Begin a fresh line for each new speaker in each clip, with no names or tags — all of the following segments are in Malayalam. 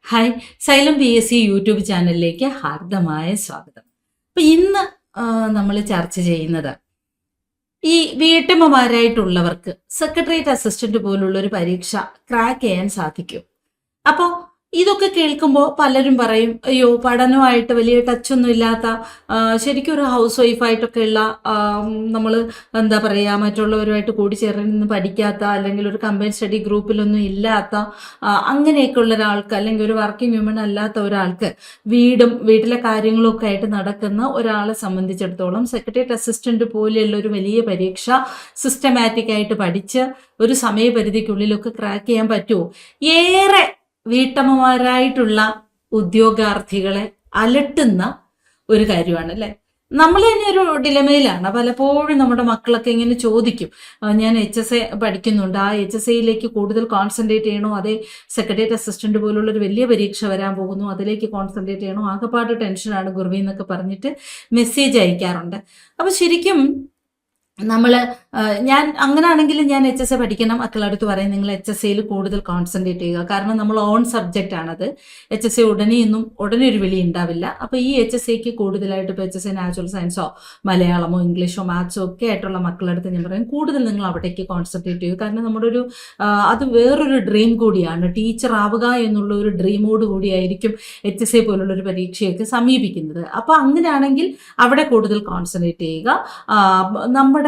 Hi, xylem P S C YouTube ചാനലിലേക്ക് ഹാർദമായ സ്വാഗതം. അപ്പം ഇന്ന് നമ്മൾ ചർച്ച ചെയ്യുന്നത് ഈ വീട്ടമ്മമാരായിട്ടുള്ളവർക്ക് സെക്രട്ടേറിയറ്റ് അസിസ്റ്റന്റ് പോലുള്ള ഒരു പരീക്ഷ ക്രാക്ക് ചെയ്യാൻ സാധിക്കും. അപ്പോൾ ഇതൊക്കെ കേൾക്കുമ്പോൾ പലരും പറയും, അയ്യോ പഠനമായിട്ട് വലിയ ടച്ചൊന്നും ഇല്ലാത്ത ശരിക്കും ഒരു ഹൗസ് വൈഫായിട്ടൊക്കെ ഉള്ള നമ്മൾ എന്താ പറയുക, മറ്റുള്ളവരുമായിട്ട് കൂടിച്ചേർന്ന് പഠിക്കാത്ത അല്ലെങ്കിൽ ഒരു കമ്പൈൻ സ്റ്റഡി ഗ്രൂപ്പിലൊന്നും ഇല്ലാത്ത അങ്ങനെയൊക്കെ ഉള്ള ഒരാൾക്ക്, അല്ലെങ്കിൽ ഒരു വർക്കിംഗ് വിമൺ അല്ലാത്ത ഒരാൾക്ക് വീട്ടിലെ കാര്യങ്ങളും ഒക്കെ ആയിട്ട് നടക്കുന്ന ഒരാളെ സംബന്ധിച്ചിടത്തോളം സെക്രട്ടേറിയറ്റ് അസിസ്റ്റന്റ് പോലെയുള്ള ഒരു വലിയ പരീക്ഷ സിസ്റ്റമാറ്റിക് ആയിട്ട് പഠിച്ച് ഒരു സമയപരിധിക്കുള്ളിലൊക്കെ ക്രാക്ക് ചെയ്യാൻ പറ്റുമോ? ഏറെ വീട്ടമ്മമാരായിട്ടുള്ള ഉദ്യോഗാർത്ഥികളെ അലട്ടുന്ന ഒരു കാര്യമാണ് അല്ലേ. നമ്മൾ തന്നെ ഒരു ഡിലമയിലാണ്. പലപ്പോഴും നമ്മുടെ മക്കളൊക്കെ ഇങ്ങനെ ചോദിക്കും, ഞാൻ HSA പഠിക്കുന്നുണ്ട്, ആ HSAയിലേക്ക് കൂടുതൽ കോൺസെൻട്രേറ്റ് ചെയ്യണോ, അതേ സെക്രട്ടേറിയറ്റ് അസിസ്റ്റന്റ് പോലുള്ള ഒരു വലിയ പരീക്ഷ വരാൻ പോകുന്നു അതിലേക്ക് കോൺസെൻട്രേറ്റ് ചെയ്യണോ, ആകെപ്പാട് ടെൻഷനാണ് ഗുർവി എന്നൊക്കെ പറഞ്ഞിട്ട് മെസ്സേജ് അയക്കാറുണ്ട്. അപ്പോൾ ശരിക്കും ഞാൻ അങ്ങനെയാണെങ്കിൽ ഞാൻ HSA പഠിക്കണം. മക്കളടുത്ത് പറയും, നിങ്ങൾ HSAയിൽ കൂടുതൽ കോൺസെൻട്രേറ്റ് ചെയ്യുക. കാരണം നമ്മൾ ഓൺ സബ്ജക്റ്റ് ആണത്. HSA ഉടനെ ഒരു വിളി ഉണ്ടാവില്ല. അപ്പോൾ ഈ HSAക്ക് കൂടുതലായിട്ട് ഇപ്പോൾ HSA നാച്ചുറൽ സയൻസോ മലയാളമോ ഇംഗ്ലീഷോ മാത്സോ ഒക്കെ ആയിട്ടുള്ള മക്കളടുത്ത് ഞാൻ പറയും, കൂടുതൽ നിങ്ങൾ അവിടേക്ക് കോൺസെൻട്രേറ്റ് ചെയ്യുക. കാരണം നമ്മുടെ ഒരു അത് വേറൊരു ഡ്രീം കൂടിയാണ്. ടീച്ചർ ആവുക എന്നുള്ള ഒരു ഡ്രീമോട് കൂടിയായിരിക്കും HSA പോലുള്ളൊരു പരീക്ഷയൊക്കെ സമീപിക്കുന്നത്. അപ്പോൾ അങ്ങനെയാണെങ്കിൽ അവിടെ കൂടുതൽ കോൺസെൻട്രേറ്റ് ചെയ്യുക. നമ്മുടെ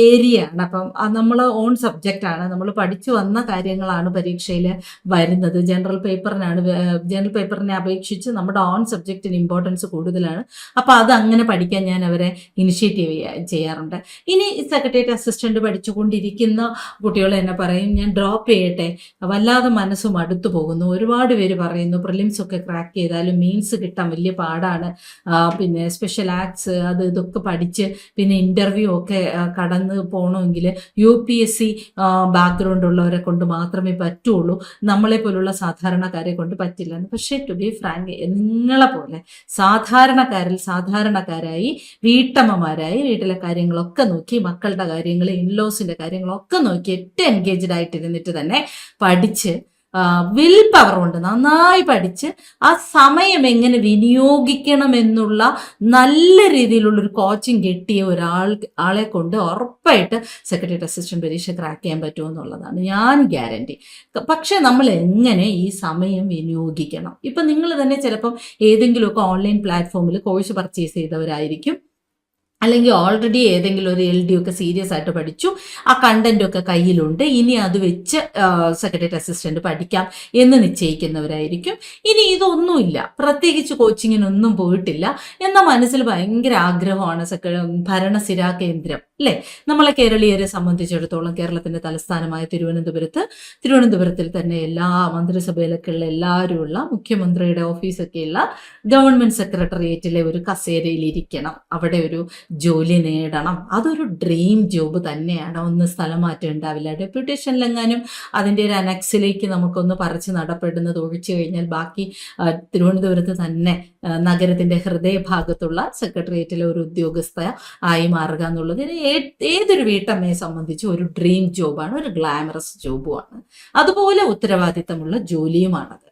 ഏരിയയാണ്, അപ്പം നമ്മൾ ഓൺ സബ്ജക്റ്റാണ്, നമ്മൾ പഠിച്ചു വന്ന കാര്യങ്ങളാണ് പരീക്ഷയിൽ വരുന്നത്. ജനറൽ പേപ്പറിനെ അപേക്ഷിച്ച് നമ്മുടെ ഓൺ സബ്ജക്റ്റിന് ഇമ്പോർട്ടൻസ് കൂടുതലാണ്. അപ്പോൾ അത് അങ്ങനെ പഠിക്കാൻ ഞാൻ അവരെ ഇനിഷ്യേറ്റീവ് ചെയ്യാറുണ്ട്. ഇനി സെക്രട്ടേറിയറ്റ് അസിസ്റ്റന്റ് പഠിച്ചുകൊണ്ടിരിക്കുന്ന കുട്ടികൾ എന്നെ പറയും, ഞാൻ ഡ്രോപ്പ് ചെയ്യട്ടെ, വല്ലാതെ മനസ്സ് മടുത്തു പോകുന്നു. ഒരുപാട് പേര് പറയുന്നു പ്രിലിംസ് ഒക്കെ ക്രാക്ക് ചെയ്താലും മെയിൻസ് കിട്ടാൻ വലിയ പാടാണ്, പിന്നെ സ്പെഷ്യൽ ആക്ട്സ് അത് ഇതൊക്കെ പഠിച്ച് പിന്നെ ഇൻ്റർവ്യൂ ഒക്കെ കടന്ന് പോകണമെങ്കിൽ UPSC ബാക്ക്ഗ്രൗണ്ട് ഉള്ളവരെ കൊണ്ട് മാത്രമേ പറ്റുള്ളൂ, നമ്മളെ പോലുള്ള സാധാരണക്കാരെ കൊണ്ട് പറ്റില്ല. പക്ഷേ ടു ബി ഫ്രാങ്ക്, നിങ്ങളെ പോലെ സാധാരണക്കാരായി വീട്ടമ്മമാരായി വീട്ടിലെ കാര്യങ്ങളൊക്കെ നോക്കി, മക്കളുടെ കാര്യങ്ങൾ, ഇൻലോസിൻ്റെ കാര്യങ്ങളൊക്കെ നോക്കി ഏറ്റവും എൻഗേജ്ഡ് ആയിട്ടിരുന്നിട്ട് തന്നെ പഠിച്ച് വിൽ പവർ കൊണ്ട് നന്നായി പഠിച്ച് ആ സമയം എങ്ങനെ വിനിയോഗിക്കണം എന്നുള്ള നല്ല രീതിയിലുള്ളൊരു കോച്ചിങ് കിട്ടിയ ആളെ കൊണ്ട് ഉറപ്പായിട്ട് സെക്രട്ടേറിയറ്റ് അസിസ്റ്റന്റ് പരീക്ഷ ക്രാക്ക് ചെയ്യാൻ പറ്റുമെന്നുള്ളതാണ് ഞാൻ ഗ്യാരണ്ടി. പക്ഷെ നമ്മൾ എങ്ങനെ ഈ സമയം വിനിയോഗിക്കണം? ഇപ്പം നിങ്ങൾ തന്നെ ചിലപ്പം ഏതെങ്കിലുമൊക്കെ ഓൺലൈൻ പ്ലാറ്റ്ഫോമിൽ കോഴ്സ് പർച്ചേസ് ചെയ്തവരായിരിക്കും, അല്ലെങ്കിൽ ഓൾറെഡി ഏതെങ്കിലും ഒരു LD ഒക്കെ സീരിയസ് ആയിട്ട് പഠിച്ചു, ആ കണ്ടന്റൊക്കെ കയ്യിലുണ്ട്, ഇനി അത് വെച്ച് സെക്രട്ടേറിയറ്റ് അസിസ്റ്റന്റ് പഠിക്കാം എന്ന് നിശ്ചയിക്കുന്നവരായിരിക്കും. ഇനി ഇതൊന്നുമില്ല, പ്രത്യേകിച്ച് കോച്ചിങ്ങിനൊന്നും പോയിട്ടില്ല, എന്നാൽ മനസ്സിൽ ഭയങ്കര ആഗ്രഹമാണ് ഭരണസിരാ കേന്ദ്രം അല്ലേ. നമ്മളെ കേരളീയരെ സംബന്ധിച്ചിടത്തോളം കേരളത്തിന്റെ തലസ്ഥാനമായ തിരുവനന്തപുരത്തിൽ തന്നെ എല്ലാ മന്ത്രിസഭയിലൊക്കെ ഉള്ള എല്ലാവരും ഉള്ള മുഖ്യമന്ത്രിയുടെ ഓഫീസൊക്കെയുള്ള ഗവൺമെന്റ് സെക്രട്ടേറിയറ്റിലെ ഒരു കസേരയിൽ ഇരിക്കണം, അവിടെ ഒരു ജോലി നേടണം. അതൊരു ഡ്രീം ജോബ് തന്നെയാണ്. ഒന്ന് സ്ഥലം മാറ്റം ഉണ്ടാവില്ല. ഡെപ്യൂട്ടേഷനിലെങ്ങാനും അതിൻ്റെ ഒരു അനക്സിലേക്ക് നമുക്കൊന്ന് പറിച്ച് നടപ്പെടുന്നത് ഒഴിച്ചു കഴിഞ്ഞാൽ ബാക്കി തിരുവനന്തപുരത്ത് തന്നെ നഗരത്തിൻ്റെ ഹൃദയഭാഗത്തുള്ള സെക്രട്ടേറിയറ്റിലെ ഒരു ഉദ്യോഗസ്ഥ ആയി മാറുക എന്നുള്ളത് ഏതൊരു വീട്ടമ്മയെ സംബന്ധിച്ച് ഒരു ഡ്രീം ജോബാണ്, ഒരു ഗ്ലാമറസ് ജോബുമാണ്, അതുപോലെ ഉത്തരവാദിത്തമുള്ള ജോലിയുമാണത്.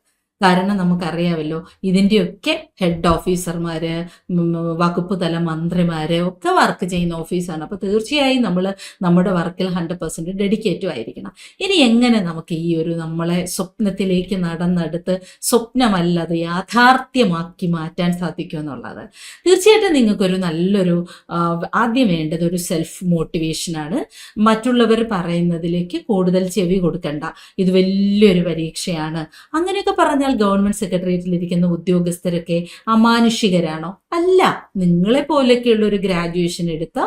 കാരണം നമുക്കറിയാമല്ലോ, ഇതിൻ്റെയൊക്കെ ഹെഡ് ഓഫീസർമാര്, വകുപ്പ് തല മന്ത്രിമാര് ഒക്കെ വർക്ക് ചെയ്യുന്ന ഓഫീസാണ്. അപ്പോൾ തീർച്ചയായും നമ്മൾ നമ്മുടെ വർക്കിൽ 100% ഡെഡിക്കേറ്റീവ് ആയിരിക്കണം. ഇനി എങ്ങനെ നമുക്ക് ഈ ഒരു നമ്മളെ സ്വപ്നത്തിലേക്ക് നടന്നെടുത്ത് സ്വപ്നമല്ലത് യാഥാർത്ഥ്യമാക്കി മാറ്റാൻ സാധിക്കും എന്നുള്ളത് തീർച്ചയായിട്ടും നിങ്ങൾക്കൊരു നല്ലൊരു ആദ്യം വേണ്ടത് ഒരു സെൽഫ് മോട്ടിവേഷനാണ്. മറ്റുള്ളവർ പറയുന്നതിലേക്ക് കൂടുതൽ ചെവി കൊടുക്കണ്ട, ഇത് വലിയൊരു പരീക്ഷയാണ് അങ്ങനെയൊക്കെ പറഞ്ഞാൽ ഗവൺമെന്റ് സെക്രട്ടേറിയറ്റിൽ ഇരിക്കുന്ന ഉദ്യോഗസ്ഥരൊക്കെ അമാനുഷികരാണോ? അല്ല. നിങ്ങളെ പോലെയൊക്കെയുള്ള ഒരു ഗ്രാജുവേഷൻ എടുത്ത,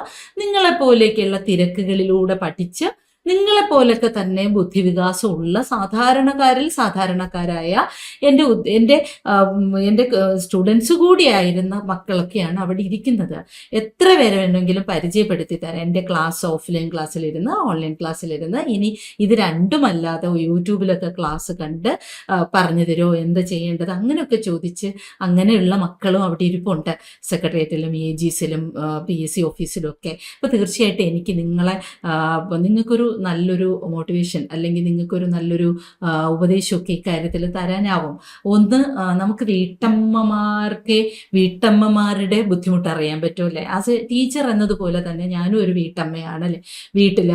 നിങ്ങളെ പോലെയൊക്കെയുള്ള തിരക്കുകളിലൂടെ പഠിച്ച്, നിങ്ങളെപ്പോലൊക്കെ തന്നെ ബുദ്ധിവികാസമുള്ള സാധാരണക്കാരായ എൻ്റെ സ്റ്റുഡൻസ് കൂടിയായിരുന്ന മക്കളൊക്കെയാണ് അവിടെ ഇരിക്കുന്നത്. എത്ര പേരെ വേണമെങ്കിലും പരിചയപ്പെടുത്തി തരാം. എൻ്റെ ക്ലാസ് ഓഫ്ലൈൻ ക്ലാസ്സിലിരുന്ന്, ഓൺലൈൻ ക്ലാസ്സിലിരുന്ന്, ഇനി ഇത് രണ്ടുമല്ലാതെ യൂട്യൂബിലൊക്കെ ക്ലാസ് കണ്ട് പറഞ്ഞു തരുമോ, എന്താ ചെയ്യേണ്ടത്, അങ്ങനെയൊക്കെ ചോദിച്ച് അങ്ങനെയുള്ള മക്കളും അവിടെ ഇരിപ്പുണ്ട്. സെക്രട്ടേറിയറ്റിലും AGസിലും PSC ഓഫീസിലും ഒക്കെ. അപ്പോൾ തീർച്ചയായിട്ടും എനിക്ക് നിങ്ങൾക്കൊരു നല്ലൊരു മോട്ടിവേഷൻ അല്ലെങ്കിൽ നിങ്ങൾക്കൊരു നല്ലൊരു ഉപദേശമൊക്കെ ഇക്കാര്യത്തിൽ തരാനാവും. ഒന്ന്, നമുക്ക് വീട്ടമ്മമാരുടെ ബുദ്ധിമുട്ട് അറിയാൻ പറ്റുമല്ലേ. ആസ് എ ടീച്ചർ എന്നതുപോലെ തന്നെ ഞാനും ഒരു വീട്ടമ്മയാണ് അല്ലേ. വീട്ടിൽ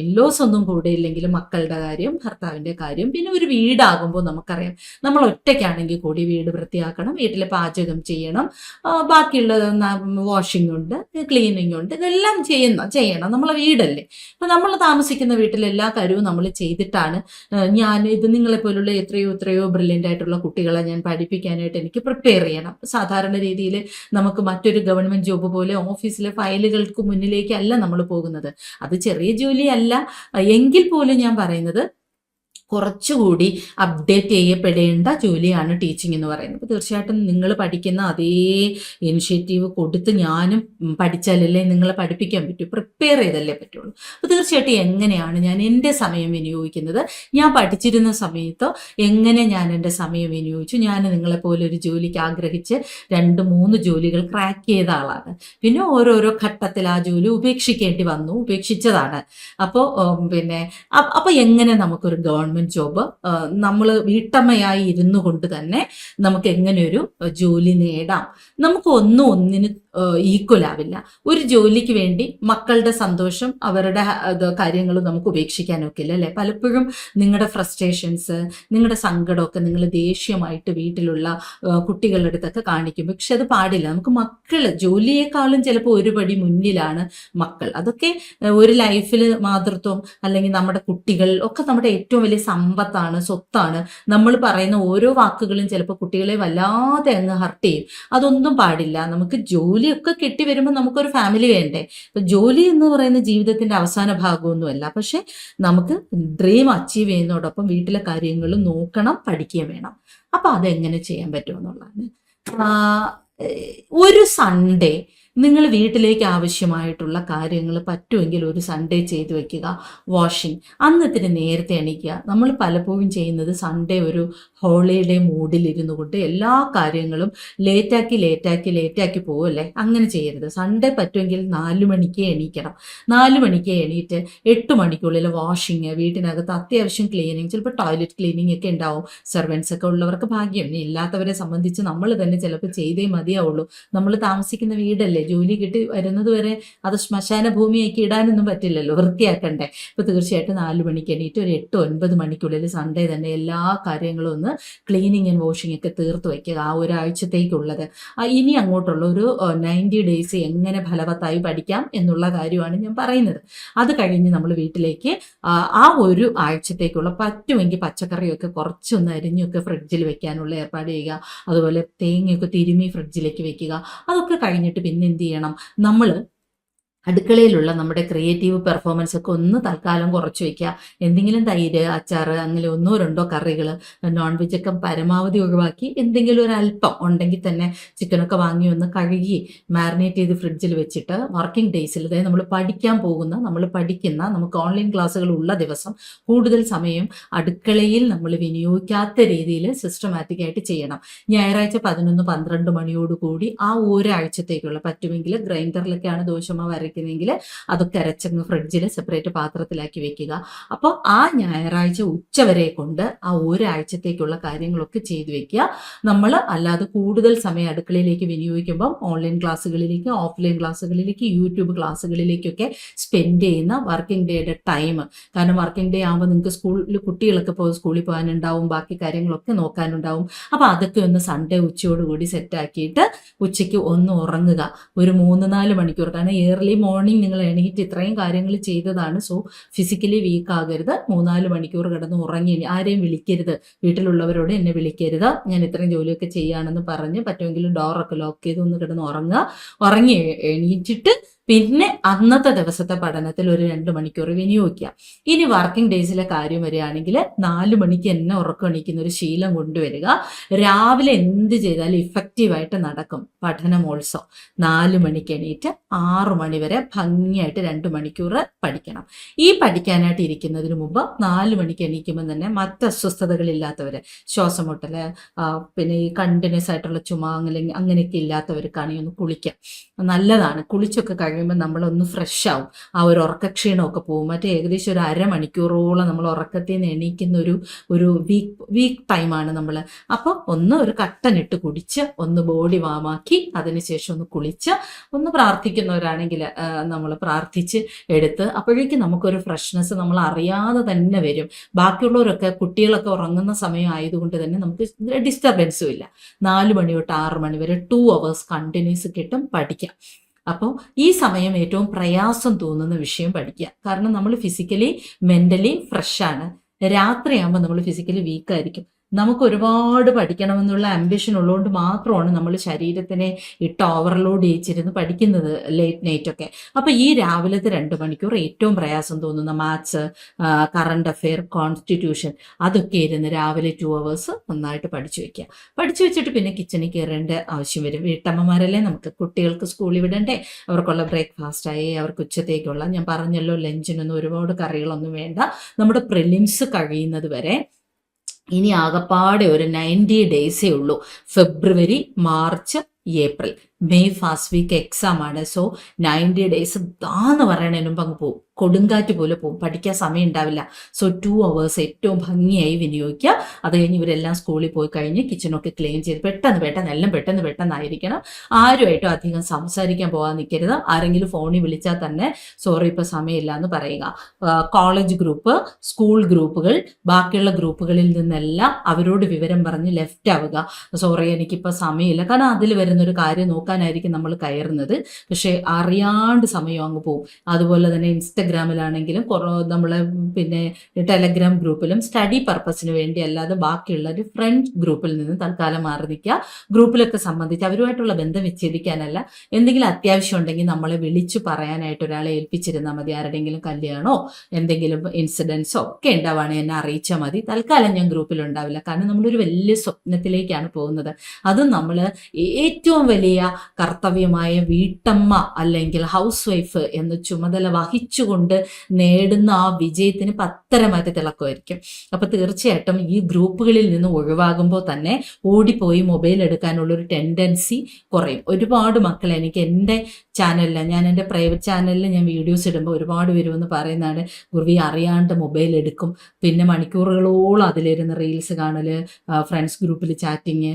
ഇല്ലോസ് ഒന്നും കൂടെ ഇല്ലെങ്കിലും മക്കളുടെ കാര്യം, ഭർത്താവിൻ്റെ കാര്യം, പിന്നെ ഒരു വീടാകുമ്പോൾ നമുക്കറിയാം നമ്മൾ ഒറ്റയ്ക്കാണെങ്കിൽ കൂടി വീട് വൃത്തിയാക്കണം, വീട്ടിൽ പാചകം ചെയ്യണം, ബാക്കിയുള്ള വാഷിംഗ് ഉണ്ട്, ക്ലീനിങ് ഉണ്ട്, ഇതെല്ലാം ചെയ്യണം. നമ്മളെ വീടല്ലേ. അപ്പം നമ്മൾ താമസിക്കുന്ന വീട്ടിൽ എല്ലാ കാര്യവും നമ്മൾ ചെയ്തിട്ടാണ് ഇത് നിങ്ങളെപ്പോലുള്ള എത്രയോ ബ്രില്യൻ്റ് ആയിട്ടുള്ള കുട്ടികളെ ഞാൻ പഠിപ്പിക്കാനായിട്ട് എനിക്ക് പ്രിപ്പയർ ചെയ്യണം. സാധാരണ രീതിയിൽ നമുക്ക് മറ്റൊരു ഗവൺമെൻറ് ജോബ് പോലെ ഓഫീസിലെ ഫയലുകൾക്ക് മുന്നിലേക്കല്ല നമ്മൾ പോകുന്നത്. അത് ചെറിയ ജോലിയല്ല എങ്കിൽ പോലും ഞാൻ പറയുന്നത് കുറച്ചുകൂടി അപ്ഡേറ്റ് ചെയ്യപ്പെടേണ്ട ജോലിയാണ് ടീച്ചിങ് എന്ന് പറയുന്നത്. അപ്പോൾ തീർച്ചയായിട്ടും നിങ്ങൾ പഠിക്കുന്ന അതേ ഇനിഷ്യേറ്റീവ് കൊടുത്ത് ഞാനും പഠിച്ചാലല്ലേ നിങ്ങളെ പഠിപ്പിക്കാൻ പറ്റൂ, പ്രിപ്പയർ ചെയ്തല്ലേ പറ്റുള്ളൂ. അപ്പോൾ തീർച്ചയായിട്ടും എങ്ങനെയാണ് ഞാൻ എൻ്റെ സമയം വിനിയോഗിക്കുന്നത്, ഞാൻ പഠിച്ചിരുന്ന സമയത്തോ എങ്ങനെ ഞാൻ എൻ്റെ സമയം വിനിയോഗിച്ചു. ഞാൻ നിങ്ങളെപ്പോലെ ഒരു ജോലിക്ക് ആഗ്രഹിച്ച് 2-3 ജോലികൾ ക്രാക്ക് ചെയ്ത ആളാണ്. പിന്നെ ഓരോരോ ഘട്ടത്തിൽ ആ ജോലി ഉപേക്ഷിച്ചതാണ്. അപ്പോൾ എങ്ങനെ നമുക്കൊരു ഗവൺമെൻറ് ജോബ്, നമ്മൾ വീട്ടമ്മയായി ഇരുന്നു കൊണ്ട് തന്നെ നമുക്ക് എങ്ങനെ ഒരു ജോലി നേടാം? നമുക്ക് ഒന്നിന് ഈക്വൽ ആവില്ല. ഒരു ജോലിക്ക് വേണ്ടി മക്കളുടെ സന്തോഷം, അവരുടെ കാര്യങ്ങൾ നമുക്ക് ഉപേക്ഷിക്കാനൊക്കില്ല അല്ലേ. പലപ്പോഴും നിങ്ങളുടെ ഫ്രസ്ട്രേഷൻസ്, നിങ്ങളുടെ സങ്കടമൊക്കെ നിങ്ങൾ ദേഷ്യമായിട്ട് വീട്ടിലുള്ള കുട്ടികളുടെ അടുത്തൊക്കെ കാണിക്കും. പക്ഷെ അത് പാടില്ല. നമുക്ക് ജോലിയേക്കാളും ചിലപ്പോൾ ഒരു പടി മുന്നിലാണ് മക്കൾ. അതൊക്കെ ഒരു ലൈഫിൽ മാതൃത്വം അല്ലെങ്കിൽ നമ്മുടെ കുട്ടികൾ ഒക്കെ നമ്മുടെ ഏറ്റവും വലിയ സമ്പത്താണ്, സ്വത്താണ്. നമ്മൾ പറയുന്ന ഓരോ വാക്കുകളും ചിലപ്പോൾ കുട്ടികളെ വല്ലാതെ അങ്ങ് ഹർട്ട് ചെയ്യും. അതൊന്നും പാടില്ല. നമുക്ക് ജോലിയൊക്കെ കിട്ടി വരുമ്പോൾ നമുക്കൊരു ഫാമിലി വേണ്ടേ. ഇപ്പം ജോലി എന്ന് പറയുന്ന ജീവിതത്തിൻ്റെ അവസാന ഭാഗമൊന്നുമല്ല. പക്ഷെ നമുക്ക് ഡ്രീം അച്ചീവ് ചെയ്യുന്നതോടൊപ്പം വീട്ടിലെ കാര്യങ്ങളും നോക്കണം, പഠിക്കുകയും വേണം. അപ്പം അതെങ്ങനെ ചെയ്യാൻ പറ്റുമെന്നുള്ളതാണ്. ഒരു സൺഡേ നിങ്ങൾ വീട്ടിലേക്ക് ആവശ്യമായിട്ടുള്ള കാര്യങ്ങൾ പറ്റുമെങ്കിൽ ഒരു സൺഡേ ചെയ്തു വെക്കുക. വാഷിംഗ് അന്നത്തിന് നേരത്തെ എണീക്കുക. നമ്മൾ പലപ്പോഴും ചെയ്യുന്നത് സൺഡേ ഒരു ഹോളിഡേ മൂഡിലിരുന്നു കൊണ്ട് എല്ലാ കാര്യങ്ങളും ലേറ്റാക്കി പോവല്ലേ. അങ്ങനെ ചെയ്യരുത്. സൺഡേ പറ്റുമെങ്കിൽ 4 മണിക്ക് എണീക്കണം. 4 മണിക്ക് എണീറ്റ് 8 മണിക്കുള്ളിൽ വാഷിങ്, വീട്ടിനകത്ത് അത്യാവശ്യം ക്ലീനിങ്, ചിലപ്പോൾ ടോയ്ലറ്റ് ക്ലീനിങ് ഒക്കെ ഉണ്ടാവും. സെർവൻസ് ഒക്കെ ഉള്ളവർക്ക് ഭാഗ്യം. ഇല്ലാത്തവരെ സംബന്ധിച്ച് നമ്മൾ തന്നെ ചിലപ്പോൾ ചെയ്തേ മതിയാവുള്ളൂ. നമ്മൾ താമസിക്കുന്ന വീടല്ലേ, ജോലി കിട്ടി വരുന്നത് വരെ അത് ശ്മശാന ഭൂമിയാക്കി ഇടാനൊന്നും പറ്റില്ലല്ലോ, വൃത്തിയാക്കണ്ടേ. ഇപ്പോൾ തീർച്ചയായിട്ടും 4 മണിക്ക് എണീറ്റ് ഒരു 8-9 മണിക്കുള്ളിൽ സൺഡേ തന്നെ എല്ലാ കാര്യങ്ങളും ഒന്ന് ക്ലീനിങ് ആൻഡ് വാഷിംഗ് ഒക്കെ തീർത്ത് വയ്ക്കുക. ആ ഒരാഴ്ചത്തേക്കുള്ളത്. ഇനി അങ്ങോട്ടുള്ള ഒരു 90 ഡേയ്സ് എങ്ങനെ ഫലവത്തായി പഠിക്കാം എന്നുള്ള കാര്യമാണ് ഞാൻ പറയുന്നത്. അത് കഴിഞ്ഞ് നമ്മൾ വീട്ടിലേക്ക് ആ ഒരു ആഴ്ചത്തേക്കുള്ള പറ്റുമെങ്കിൽ പച്ചക്കറിയൊക്കെ കുറച്ചൊന്ന് അരിഞ്ഞൊക്കെ ഫ്രിഡ്ജിൽ വെക്കാനുള്ള ഏർപ്പാട് ചെയ്യുക. അതുപോലെ തേങ്ങയൊക്കെ തിരുമ്മി ഫ്രിഡ്ജിലേക്ക് വെക്കുക. അതൊക്കെ കഴിഞ്ഞിട്ട് പിന്നെ എന്ത് ചെയ്യണം, നമ്മൾ അടുക്കളയിലുള്ള നമ്മുടെ ക്രിയേറ്റീവ് പെർഫോമൻസ് ഒക്കെ ഒന്ന് തൽക്കാലം കുറച്ച് വയ്ക്കുക. എന്തെങ്കിലും തൈര്, അച്ചാർ, അങ്ങനെ 1-2 കറികൾ, നോൺ വെജ് ഒക്കെ പരമാവധി ഒഴിവാക്കി എന്തെങ്കിലും ഒരു അല്പം ഉണ്ടെങ്കിൽ തന്നെ ചിക്കനൊക്കെ വാങ്ങി ഒന്ന് കഴുകി മാരിനേറ്റ് ചെയ്ത് ഫ്രിഡ്ജിൽ വെച്ചിട്ട് വർക്കിംഗ് ഡേയ്സിൽ, അതായത് നമ്മൾ പഠിക്കുന്ന നമുക്ക് ഓൺലൈൻ ക്ലാസ്സുകൾ ഉള്ള ദിവസം കൂടുതൽ സമയം അടുക്കളയിൽ നമ്മൾ വിനിയോഗിക്കാത്ത രീതിയിൽ സിസ്റ്റമാറ്റിക് ആയിട്ട് ചെയ്യണം. ഞായറാഴ്ച 11-12 മണിയോടുകൂടി ആ ഒരാഴ്ചത്തേക്കുള്ള, പറ്റുമെങ്കിൽ ഗ്രൈൻഡറിലൊക്കെയാണ് ദോശമാവ് അരയ്ക്കുന്നെങ്കിൽ അതൊക്കെ അരച്ചങ്ങ് ഫ്രിഡ്ജിൽ സെപ്പറേറ്റ് പാത്രത്തിലാക്കി വെക്കുക. അപ്പോൾ ആ ഞായറാഴ്ച ഉച്ചവരെ കൊണ്ട് ആ ഒരാഴ്ചത്തേക്കുള്ള കാര്യങ്ങളൊക്കെ ചെയ്തു വെക്കുക. നമ്മൾ അല്ലാതെ കൂടുതൽ സമയം അടുക്കളയിലേക്ക് വിനിയോഗിക്കുമ്പം ഓൺലൈൻ ക്ലാസ്സുകളിലേക്ക്, ഓഫ്ലൈൻ ക്ലാസ്സുകളിലേക്ക്, യൂട്യൂബ് ക്ലാസ്സുകളിലേക്കൊക്കെ സ്പെൻഡ് ചെയ്യുന്ന വർക്കിംഗ് ഡേയുടെ ടൈം. കാരണം വർക്കിംഗ് ഡേ ആകുമ്പോൾ നിങ്ങൾക്ക് കുട്ടികളൊക്കെ സ്കൂളിൽ പോകാനുണ്ടാവും, ബാക്കി കാര്യങ്ങളൊക്കെ നോക്കാനുണ്ടാവും. അപ്പോൾ അതൊക്കെ ഒന്ന് സൺഡേ ഉച്ചയോടുകൂടി സെറ്റാക്കിയിട്ട് ഉച്ചയ്ക്ക് ഒന്ന് ഉറങ്ങുക. ഒരു 3-4 മണിക്കൂർ. കാരണം ഏർലി മോർണിംഗ് നിങ്ങൾ എണീറ്റ് ഇത്രയും കാര്യങ്ങൾ ചെയ്തതാണ്. സോ ഫിസിക്കലി വീക്ക് ആകരുത്. 3-4 മണിക്കൂർ കിടന്ന് ഉറങ്ങി. ആരെയും വിളിക്കരുത്, വീട്ടിലുള്ളവരോട് എന്നെ വിളിക്കരുത്, ഞാൻ ഇത്രയും ജോലിയൊക്കെ ചെയ്യുകയാണെന്ന് പറഞ്ഞ് പറ്റുമെങ്കിൽ ഡോറൊക്കെ ലോക്ക് ചെയ്ത് ഒന്ന് കിടന്ന് ഉറങ്ങി എണീറ്റിട്ട് പിന്നെ അന്നത്തെ ദിവസത്തെ പഠനത്തിൽ ഒരു 2 മണിക്കൂർ വിനിയോഗിക്കുക. ഇനി വർക്കിംഗ് ഡേയ്സിലെ കാര്യം വരികയാണെങ്കിൽ 4 മണിക്ക് എന്നെ ഉറക്കം എണീക്കുന്ന ഒരു ശീലം കൊണ്ടുവരിക. രാവിലെ എന്ത് ചെയ്താലും ഇഫക്റ്റീവായിട്ട് നടക്കും പഠനം. ഓൾസോ 4 മണിക്ക് എണീറ്റ് 6 മണി വരെ ഭംഗിയായിട്ട് 2 മണിക്കൂർ പഠിക്കണം. ഈ പഠിക്കാനായിട്ട് ഇരിക്കുന്നതിന് മുമ്പ് 4 മണിക്ക് എണീക്കുമ്പോൾ തന്നെ മറ്റ് അസ്വസ്ഥതകളില്ലാത്തവർ, ശ്വാസം മുട്ടൽ, പിന്നെ ഈ കണ്ടിന്യൂസ് ആയിട്ടുള്ള ചുമ അങ്ങനെയൊക്കെ ഇല്ലാത്തവർക്കാണെങ്കിൽ ഒന്ന് കുളിക്കാം. നല്ലതാണ്. കുളിച്ചൊക്കെ കഴിയുമ്പോൾ പറയുമ്പോൾ നമ്മളൊന്ന് ഫ്രഷ് ആവും, ആ ഒരു ഉറക്കക്ഷീണമൊക്കെ പോകും. മറ്റേ ഏകദേശം ഒരു അരമണിക്കൂറോളം നമ്മൾ ഉറക്കത്തിൽ നിന്ന് എണീക്കുന്ന ഒരു വീക്ക് ടൈമാണ് നമ്മൾ. അപ്പോൾ ഒന്ന് ഒരു കട്ടനിട്ട് കുടിച്ച് ഒന്ന് ബോഡി വാമാക്കി അതിനുശേഷം ഒന്ന് കുളിച്ച് ഒന്ന് പ്രാർത്ഥിക്കുന്നവരാണെങ്കിൽ നമ്മൾ പ്രാർത്ഥിച്ച് എടുത്ത് അപ്പോഴേക്കും നമുക്കൊരു ഫ്രഷ്നെസ് നമ്മൾ അറിയാതെ തന്നെ വരും. ബാക്കിയുള്ളവരൊക്കെ കുട്ടികളൊക്കെ ഉറങ്ങുന്ന സമയം ആയതുകൊണ്ട് തന്നെ നമുക്ക് ഡിസ്റ്റർബൻസും ഇല്ല. 4 മണി തൊട്ട് 6 മണി വരെ 2 hours കണ്ടിന്യൂസ് കിട്ടും പഠിക്കാം. അപ്പോൾ ഈ സമയം ഏറ്റവും പ്രയാസം തോന്നുന്ന വിഷയം പഠിക്കുക. കാരണം നമ്മൾ ഫിസിക്കലി മെൻ്റലി ഫ്രഷാണ്. രാത്രിയാകുമ്പോൾ നമ്മൾ ഫിസിക്കലി വീക്കായിരിക്കും. നമുക്ക് ഒരുപാട് പഠിക്കണമെന്നുള്ള ആംബിഷൻ ഉള്ളതുകൊണ്ട് മാത്രമാണ് നമ്മൾ ശരീരത്തിനെ ഇട്ട് ഓവർലോഡ് ചെയ്യിച്ചിരുന്ന് പഠിക്കുന്നത് ലേറ്റ് നൈറ്റൊക്കെ. അപ്പോൾ ഈ രാവിലത്തെ 2 മണിക്കൂർ ഏറ്റവും പ്രയാസം തോന്നുന്ന മാത്സ്, കറണ്ട് അഫെയർ, കോൺസ്റ്റിറ്റ്യൂഷൻ അതൊക്കെ ഇരുന്ന് രാവിലെ 2 hours നന്നായിട്ട് പഠിച്ചു വയ്ക്കുക. പഠിച്ചു വെച്ചിട്ട് പിന്നെ കിച്ചണിൽ കയറേണ്ട ആവശ്യം വരും. വീട്ടമ്മമാരല്ലേ, നമുക്ക് കുട്ടികൾക്ക് സ്കൂളിൽ വിടണ്ടേ, അവർക്കുള്ള ബ്രേക്ക്ഫാസ്റ്റായി, അവർക്ക് ഉച്ചത്തേക്കുള്ള, ഞാൻ പറഞ്ഞല്ലോ ലഞ്ചിനൊന്നും ഒരുപാട് കറികളൊന്നും വേണ്ട. നമ്മുടെ പ്രിലിംസ് കഴിയുന്നത് വരെ ഇനി ആകപ്പാടെ ഒരു 90 ഡേയ്സേ ഉള്ളൂ. February, March, April, May first week exam ആണ്. സോ 90 ഡേയ്സ് എന്ന് പറയണതിന് മുമ്പ് അങ്ങ് പോകും, കൊടുങ്കാറ്റ് പോലെ പോകും, പഠിക്കാൻ സമയം ഉണ്ടാവില്ല. സോ 2 hours ഏറ്റവും ഭംഗിയായി വിനിയോഗിക്കുക. അത് കഴിഞ്ഞ് ഇവരെല്ലാം സ്കൂളിൽ പോയി കഴിഞ്ഞ് കിച്ചണൊക്കെ ക്ലീൻ ചെയ്ത് എല്ലാം പെട്ടെന്നായിരിക്കണം. ആരുമായിട്ടും അധികം സംസാരിക്കാൻ പോകാൻ നിൽക്കരുത്. ആരെങ്കിലും ഫോണിൽ വിളിച്ചാൽ തന്നെ സോറി ഇപ്പോൾ സമയമില്ല എന്ന് പറയുക. കോളേജ് ഗ്രൂപ്പ്, സ്കൂൾ ഗ്രൂപ്പുകൾ, ബാക്കിയുള്ള ഗ്രൂപ്പുകളിൽ നിന്നെല്ലാം അവരോട് വിവരം പറഞ്ഞ് ലെഫ്റ്റ് ആവുക. സോറി എനിക്കിപ്പോൾ സമയമില്ല. കാരണം അതിൽ വരുന്നൊരു കാര്യം നോക്കാനായിരിക്കും നമ്മൾ കയറുന്നത്, പക്ഷേ അറിയാണ്ട് സമയം അങ്ങ് പോകും. അതുപോലെ തന്നെ ഇൻസ്റ്റഗ്രാമിലാണെങ്കിലും നമ്മളെ പിന്നെ ടെലഗ്രാം ഗ്രൂപ്പിലും സ്റ്റഡി പർപ്പസിന് വേണ്ടി അല്ലാതെ ബാക്കിയുള്ള ഒരു ഫ്രണ്ട് ഗ്രൂപ്പിൽ നിന്ന് തൽക്കാലം മാറി നിൽക്കുക. ഗ്രൂപ്പിലൊക്കെ സംബന്ധിച്ച് അവരുമായിട്ടുള്ള ബന്ധം വിച്ഛേദിക്കാനല്ല, എന്തെങ്കിലും അത്യാവശ്യം ഉണ്ടെങ്കിൽ നമ്മളെ വിളിച്ചു പറയാനായിട്ട് ഒരാളെ ഏൽപ്പിച്ചിരുന്നാൽ മതി. ആരുടെയെങ്കിലും കല്യാണമോ എന്തെങ്കിലും ഇൻസിഡൻസോ ഒക്കെ ഉണ്ടാവുകയാണെങ്കിൽ എന്നെ അറിയിച്ചാൽ മതി. തൽക്കാലം ഞാൻ ഗ്രൂപ്പിലുണ്ടാവില്ല. കാരണം നമ്മളൊരു വലിയ സ്വപ്നത്തിലേക്കാണ് പോകുന്നത്. അതും നമ്മൾ ഏറ്റവും വലിയ കർത്തവ്യമായ വീട്ടമ്മ അല്ലെങ്കിൽ ഹൗസ് വൈഫ് എന്ന ചുമതല വഹിച്ചുകൊണ്ട് നേടുന്ന ആ വിജയത്തിന് പത്തരമാറ്റി തിളക്കമായിരിക്കും. അപ്പോൾ തീർച്ചയായിട്ടും ഈ ഗ്രൂപ്പുകളിൽ നിന്ന് ഒഴിവാകുമ്പോൾ തന്നെ ഓടിപ്പോയി മൊബൈൽ എടുക്കാനുള്ളൊരു ടെൻഡൻസി കുറയും. ഒരുപാട് മക്കളെ എനിക്ക് എൻ്റെ ചാനലിൽ, ഞാൻ എൻ്റെ പ്രൈവറ്റ് ചാനലിൽ ഞാൻ വീഡിയോസ് ഇടുമ്പോൾ ഒരുപാട് വരുമെന്ന് പറയുന്നതാണ്, ഗുരുവി അറിയാണ്ട് മൊബൈൽ എടുക്കും, പിന്നെ മണിക്കൂറുകളോളം അതിലിരുന്ന് റീൽസ് കാണൽ, ഫ്രണ്ട്സ് ഗ്രൂപ്പിൽ ചാറ്റിങ്,